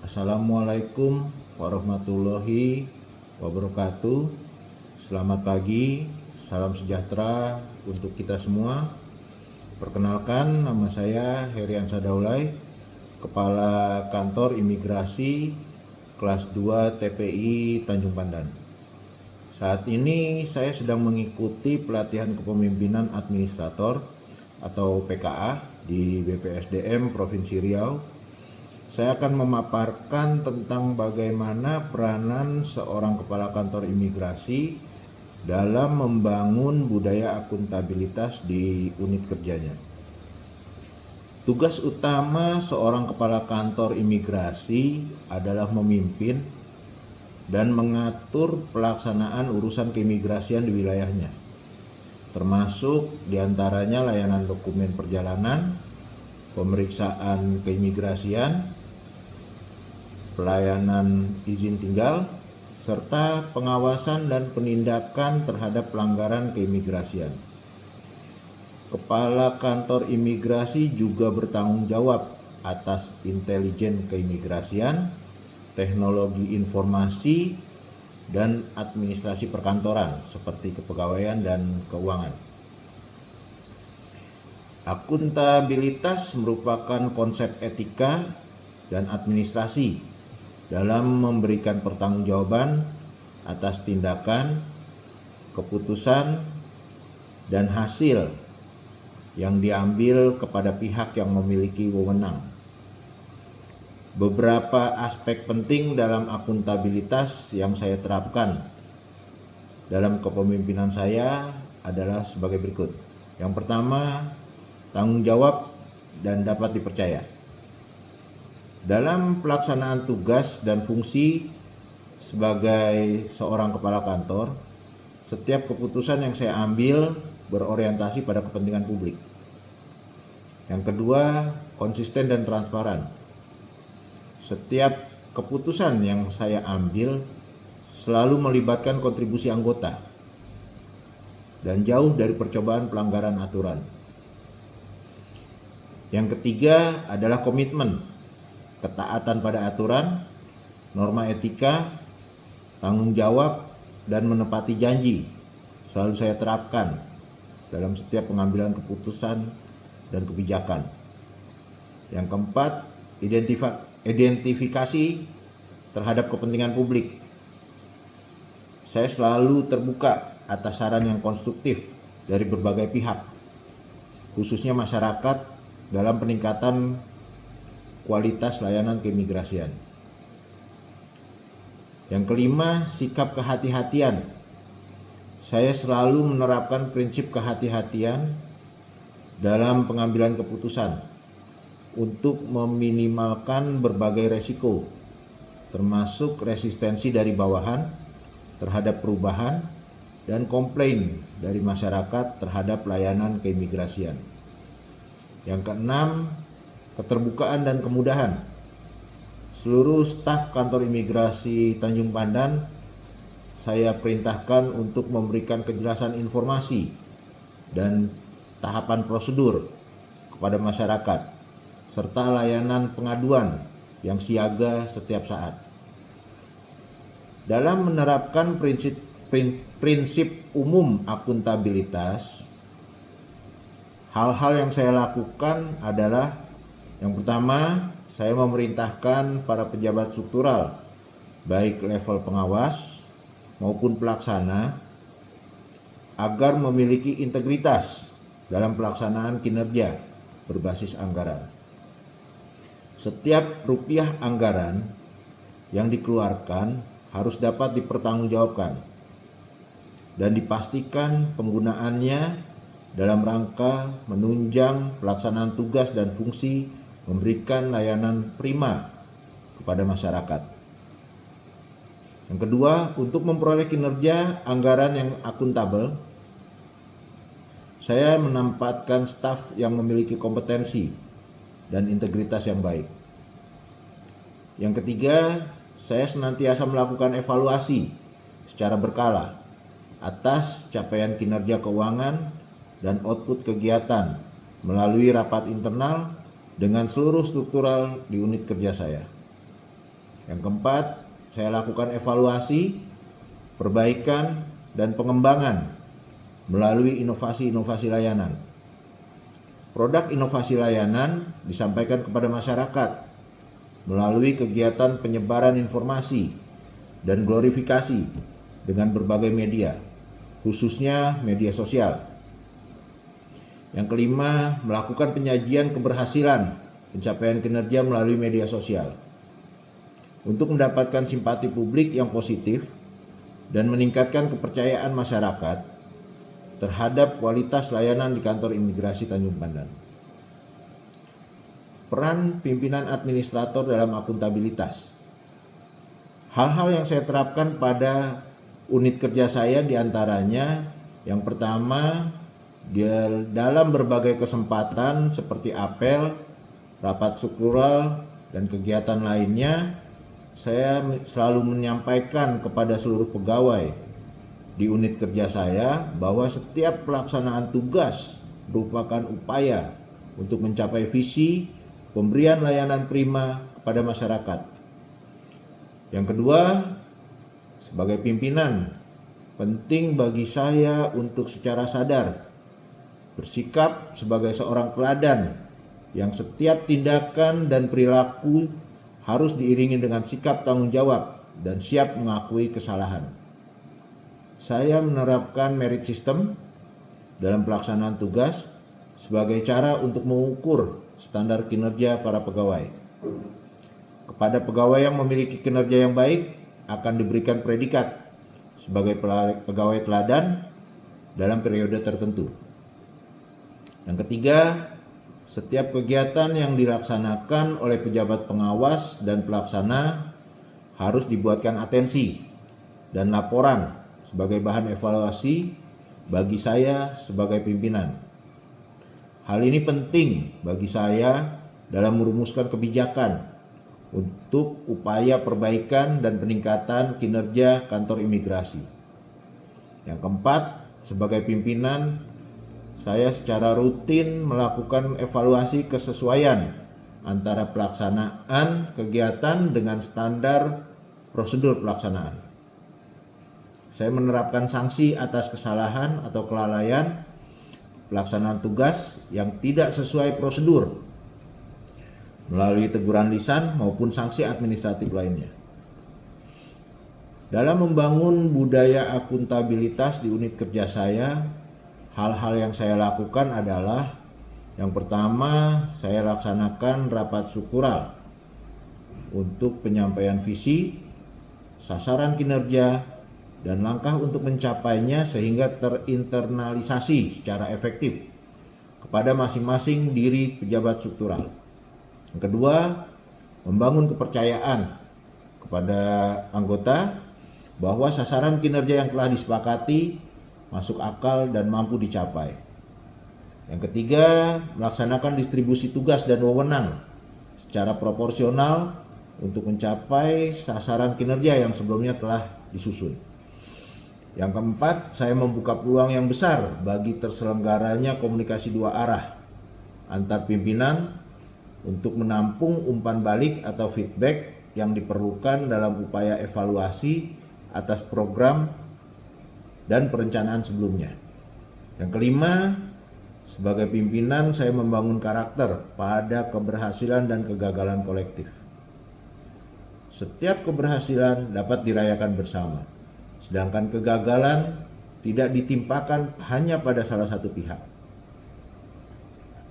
Assalamualaikum warahmatullahi wabarakatuh. Selamat pagi, salam sejahtera untuk kita semua. Perkenalkan, nama saya Herian Sadaulay, Kepala Kantor Imigrasi Kelas 2 TPI Tanjung Pandan. Saat ini saya sedang mengikuti pelatihan kepemimpinan administrator atau PKA di BPSDM Provinsi Riau. Saya akan memaparkan tentang bagaimana peranan seorang kepala kantor imigrasi dalam membangun budaya akuntabilitas di unit kerjanya. Tugas utama seorang kepala kantor imigrasi adalah memimpin dan mengatur pelaksanaan urusan keimigrasian di wilayahnya, termasuk diantaranya layanan dokumen perjalanan, pemeriksaan keimigrasian, pelayanan izin tinggal, serta pengawasan dan penindakan terhadap pelanggaran keimigrasian. Kepala kantor imigrasi juga bertanggung jawab atas intelijen keimigrasian, teknologi informasi, dan administrasi perkantoran seperti kepegawaian dan keuangan. Akuntabilitas merupakan konsep etika dan administrasi dalam memberikan pertanggungjawaban atas tindakan, keputusan, dan hasil yang diambil kepada pihak yang memiliki wewenang. Beberapa aspek penting dalam akuntabilitas yang saya terapkan dalam kepemimpinan saya adalah sebagai berikut. Yang pertama, tanggung jawab dan dapat dipercaya. Dalam pelaksanaan tugas dan fungsi sebagai seorang kepala kantor, setiap keputusan yang saya ambil berorientasi pada kepentingan publik. Yang kedua, konsisten dan transparan. Setiap keputusan yang saya ambil selalu melibatkan kontribusi anggota dan jauh dari percobaan pelanggaran aturan. Yang ketiga adalah komitmen, ketaatan pada aturan, norma etika, tanggung jawab, dan menepati janji selalu saya terapkan dalam setiap pengambilan keputusan dan kebijakan. Yang keempat, identifikasi terhadap kepentingan publik. Saya selalu terbuka atas saran yang konstruktif dari berbagai pihak, khususnya masyarakat, dalam peningkatan kualitas layanan keimigrasian. Yang kelima, sikap kehati-hatian. Saya selalu menerapkan prinsip kehati-hatian dalam pengambilan keputusan untuk meminimalkan berbagai resiko, termasuk resistensi dari bawahan terhadap perubahan dan komplain dari masyarakat terhadap layanan keimigrasian. Yang keenam, keterbukaan dan kemudahan. Seluruh staf kantor imigrasi Tanjung Pandan saya perintahkan untuk memberikan kejelasan informasi dan tahapan prosedur kepada masyarakat, serta layanan pengaduan yang siaga setiap saat. Dalam menerapkan prinsip umum akuntabilitas, hal-hal yang saya lakukan adalah: yang pertama, saya memerintahkan para pejabat struktural, baik level pengawas maupun pelaksana, agar memiliki integritas dalam pelaksanaan kinerja berbasis anggaran. Setiap rupiah anggaran yang dikeluarkan harus dapat dipertanggungjawabkan dan dipastikan penggunaannya dalam rangka menunjang pelaksanaan tugas dan fungsi memberikan layanan prima kepada masyarakat. Yang kedua, untuk memperoleh kinerja anggaran yang akuntabel, saya menempatkan staf yang memiliki kompetensi dan integritas yang baik. Yang ketiga, saya senantiasa melakukan evaluasi secara berkala atas capaian kinerja keuangan dan output kegiatan melalui rapat internal dengan seluruh struktural di unit kerja saya. Yang keempat, saya lakukan evaluasi, perbaikan, dan pengembangan melalui inovasi-inovasi layanan. Produk inovasi layanan disampaikan kepada masyarakat melalui kegiatan penyebaran informasi dan glorifikasi dengan berbagai media, khususnya media sosial. Yang kelima, melakukan penyajian keberhasilan pencapaian kinerja melalui media sosial untuk mendapatkan simpati publik yang positif dan meningkatkan kepercayaan masyarakat terhadap kualitas layanan di kantor imigrasi Tanjung Pandan. Peran pimpinan administrator dalam akuntabilitas. Hal-hal yang saya terapkan pada unit kerja saya diantaranya yang pertama, dalam berbagai kesempatan seperti apel, rapat struktural, dan kegiatan lainnya, saya selalu menyampaikan kepada seluruh pegawai di unit kerja saya bahwa setiap pelaksanaan tugas merupakan upaya untuk mencapai visi pemberian layanan prima kepada masyarakat. Yang kedua, sebagai pimpinan, penting bagi saya untuk secara sadar bersikap sebagai seorang teladan yang setiap tindakan dan perilaku harus diiringi dengan sikap tanggung jawab dan siap mengakui kesalahan. Saya menerapkan merit system dalam pelaksanaan tugas sebagai cara untuk mengukur standar kinerja para pegawai. Kepada pegawai yang memiliki kinerja yang baik akan diberikan predikat sebagai pegawai teladan dalam periode tertentu. Yang ketiga, setiap kegiatan yang dilaksanakan oleh pejabat pengawas dan pelaksana harus dibuatkan atensi dan laporan sebagai bahan evaluasi bagi saya sebagai pimpinan. Hal ini penting bagi saya dalam merumuskan kebijakan untuk upaya perbaikan dan peningkatan kinerja kantor imigrasi. Yang keempat, sebagai pimpinan, saya secara rutin melakukan evaluasi kesesuaian antara pelaksanaan kegiatan dengan standar prosedur pelaksanaan. Saya menerapkan sanksi atas kesalahan atau kelalaian pelaksanaan tugas yang tidak sesuai prosedur melalui teguran lisan maupun sanksi administratif lainnya. Dalam membangun budaya akuntabilitas di unit kerja saya, hal-hal yang saya lakukan adalah yang pertama, saya laksanakan rapat struktural untuk penyampaian visi, sasaran kinerja, dan langkah untuk mencapainya sehingga terinternalisasi secara efektif kepada masing-masing diri pejabat struktural. Yang kedua, membangun kepercayaan kepada anggota bahwa sasaran kinerja yang telah disepakati masuk akal dan mampu dicapai. Yang ketiga, melaksanakan distribusi tugas dan wewenang secara proporsional untuk mencapai sasaran kinerja yang sebelumnya telah disusun. Yang keempat, saya membuka peluang yang besar bagi terselenggaranya komunikasi dua arah antar pimpinan untuk menampung umpan balik atau feedback yang diperlukan dalam upaya evaluasi atas program dan perencanaan sebelumnya. Yang kelima, sebagai pimpinan saya membangun karakter pada keberhasilan dan kegagalan kolektif. Setiap keberhasilan dapat dirayakan bersama, sedangkan kegagalan tidak ditimpakan hanya pada salah satu pihak.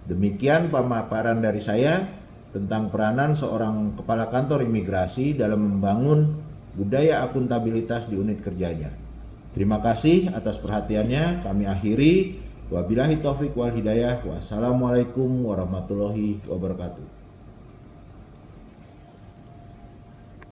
Demikian pemaparan dari saya tentang peranan seorang kepala kantor imigrasi dalam membangun budaya akuntabilitas di unit kerjanya. Terima kasih atas perhatiannya. Kami akhiri. Wabillahi taufik wal hidayah. Wassalamualaikum warahmatullahi wabarakatuh.